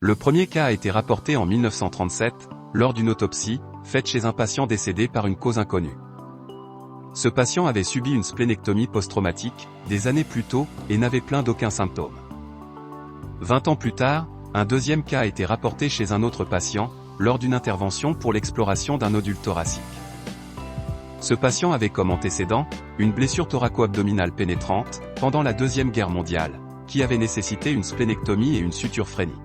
Le premier cas a été rapporté en 1937, lors d'une autopsie, faite chez un patient décédé par une cause inconnue. Ce patient avait subi une splénectomie post-traumatique, des années plus tôt, et n'avait plaint d'aucun symptôme. 20 ans plus tard, un deuxième cas a été rapporté chez un autre patient, lors d'une intervention pour l'exploration d'un nodule thoracique. Ce patient avait comme antécédent, une blessure thoraco-abdominale pénétrante, pendant la Deuxième Guerre mondiale, qui avait nécessité une splénectomie et une suture phrénique.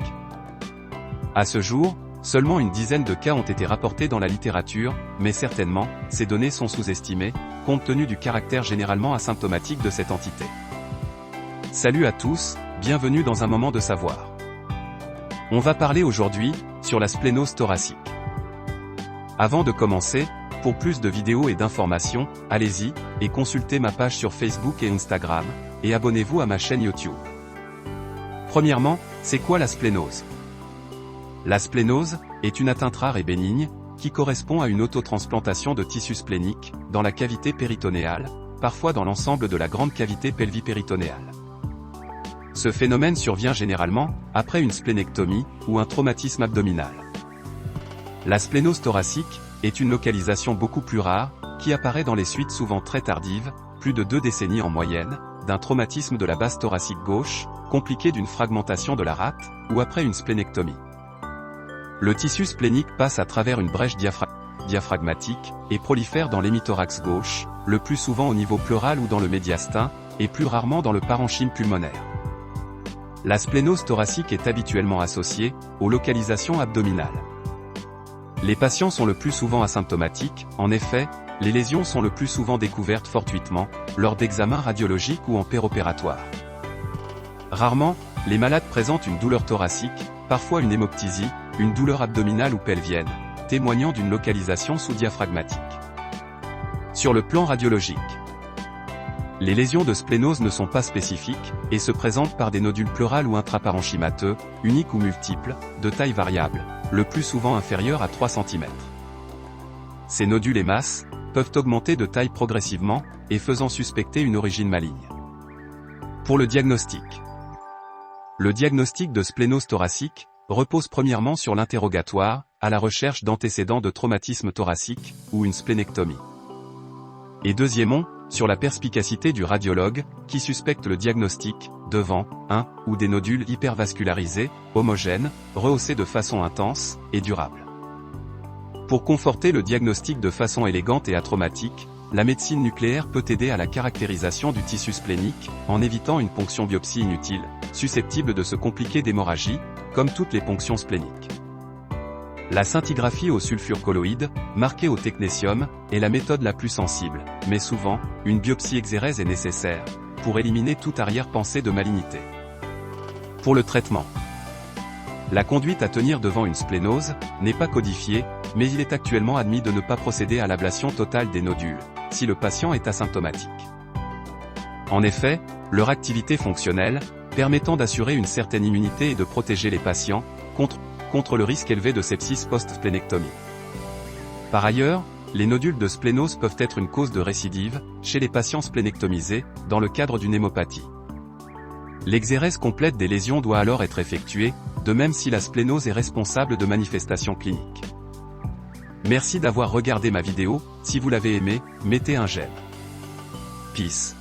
À ce jour, seulement une dizaine de cas ont été rapportés dans la littérature, mais certainement, ces données sont sous-estimées, compte tenu du caractère généralement asymptomatique de cette entité. Salut à tous, bienvenue dans un moment de savoir. On va parler aujourd'hui, sur la splénose thoracique. Avant de commencer, pour plus de vidéos et d'informations, allez-y, et consultez ma page sur Facebook et Instagram, et abonnez-vous à ma chaîne YouTube. Premièrement, c'est quoi la splénose? La splénose est une atteinte rare et bénigne, qui correspond à une autotransplantation de tissu splénique, dans la cavité péritonéale, parfois dans l'ensemble de la grande cavité pelvipéritonéale. Ce phénomène survient généralement, après une splénectomie, ou un traumatisme abdominal. La splénose thoracique est une localisation beaucoup plus rare, qui apparaît dans les suites souvent très tardives, plus de 2 décennies en moyenne, d'un traumatisme de la base thoracique gauche, compliqué d'une fragmentation de la rate, ou après une splénectomie. Le tissu splénique passe à travers une brèche diaphragmatique, et prolifère dans l'hémithorax gauche, le plus souvent au niveau pleural ou dans le médiastin, et plus rarement dans le parenchyme pulmonaire. La splénose thoracique est habituellement associée aux localisations abdominales. Les patients sont le plus souvent asymptomatiques, en effet, les lésions sont le plus souvent découvertes fortuitement, lors d'examens radiologiques ou en péropératoire. Rarement, les malades présentent une douleur thoracique, parfois une hémoptysie, une douleur abdominale ou pelvienne, témoignant d'une localisation sous-diaphragmatique. Sur le plan radiologique, les lésions de splénose ne sont pas spécifiques, et se présentent par des nodules pleurales ou intraparenchymateux, uniques ou multiples, de taille variable, le plus souvent inférieurs à 3 cm. Ces nodules et masses peuvent augmenter de taille progressivement, et faisant suspecter une origine maligne. Pour le diagnostic. Le diagnostic de splénose thoracique repose premièrement sur l'interrogatoire, à la recherche d'antécédents de traumatisme thoracique, ou une splénectomie. Et deuxièmement, sur la perspicacité du radiologue, qui suspecte le diagnostic, devant, un, ou des nodules hypervascularisés, homogènes, rehaussés de façon intense, et durable. Pour conforter le diagnostic de façon élégante et atraumatique, la médecine nucléaire peut aider à la caractérisation du tissu splénique, en évitant une ponction biopsie inutile, susceptible de se compliquer d'hémorragie, comme toutes les ponctions spléniques. La scintigraphie au sulfure colloïde, marquée au technétium, est la méthode la plus sensible, mais souvent, une biopsie exérèse est nécessaire, pour éliminer toute arrière-pensée de malignité. Pour le traitement. La conduite à tenir devant une splénose n'est pas codifiée, mais il est actuellement admis de ne pas procéder à l'ablation totale des nodules, si le patient est asymptomatique. En effet, leur activité fonctionnelle, permettant d'assurer une certaine immunité et de protéger les patients, contre le risque élevé de sepsis post-splénectomie. Par ailleurs, les nodules de splénose peuvent être une cause de récidive, chez les patients splénectomisés, dans le cadre d'une hémopathie. L'exérèse complète des lésions doit alors être effectuée, de même si la splénose est responsable de manifestations cliniques. Merci d'avoir regardé ma vidéo, si vous l'avez aimé, mettez un j'aime. Peace.